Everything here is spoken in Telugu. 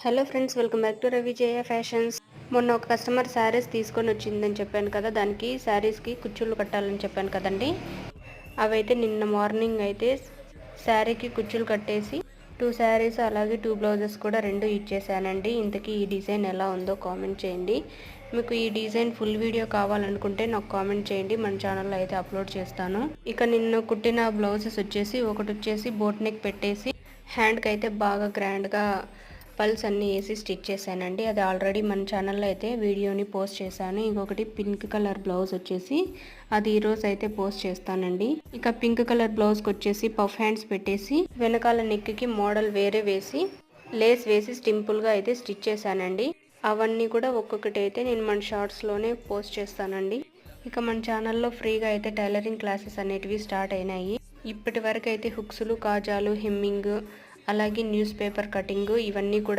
Hello friends, welcome back to Ravijaya fashions. మొన్న ఒక కస్టమర్ శారీస్ తీసుకొని వచ్చిందని చెప్పాను కదా, దానికి శారీస్కి కుచ్చుళ్ళు కట్టాలని చెప్పాను కదండి. అవైతే నిన్న మార్నింగ్ అయితే శారీకి కుచ్చులు కట్టేసి 2 శారీస్ అలాగే 2 బ్లౌజెస్ కూడా 2 ఇచ్చేసానండి. ఇంతకీ ఈ డిజైన్ ఎలా ఉందో కామెంట్ చేయండి. మీకు ఈ డిజైన్ ఫుల్ వీడియో కావాలనుకుంటే నాకు కామెంట్ చేయండి, మన ఛానల్లో అయితే అప్లోడ్ చేస్తాను. ఇక నిన్న కుట్టిన బ్లౌజెస్ వచ్చేసి ఒకటి వచ్చేసి బోట్ నెక్ పెట్టేసి హ్యాండ్కి అయితే బాగా గ్రాండ్గా పల్స్ అన్నీ వేసి స్టిచ్ చేశానండి. అది ఆల్రెడీ మన ఛానల్లో అయితే వీడియోని పోస్ట్ చేశాను. ఇంకొకటి పింక్ కలర్ బ్లౌజ్ వచ్చేసి అది ఈరోజు అయితే పోస్ట్ చేస్తానండి. ఇక పింక్ కలర్ బ్లౌజ్కి వచ్చేసి పఫ్ హ్యాండ్స్ పెట్టేసి వెనకాల నెక్కి మోడల్ వేరే వేసి లేస్ వేసి సింపుల్గా అయితే స్టిచ్ చేశానండి. అవన్నీ కూడా ఒక్కొక్కటి అయితే నేను మన షార్ట్స్లోనే పోస్ట్ చేస్తానండి. ఇక మన ఛానల్లో ఫ్రీగా అయితే టైలరింగ్ క్లాసెస్ అనేటివి స్టార్ట్ అయినాయి. ఇప్పటి వరకు అయితే హుక్స్లు, కాజాలు, హెమ్మింగ్ అలాగే న్యూస్ పేపర్ కటింగ్ ఇవన్నీ కూడా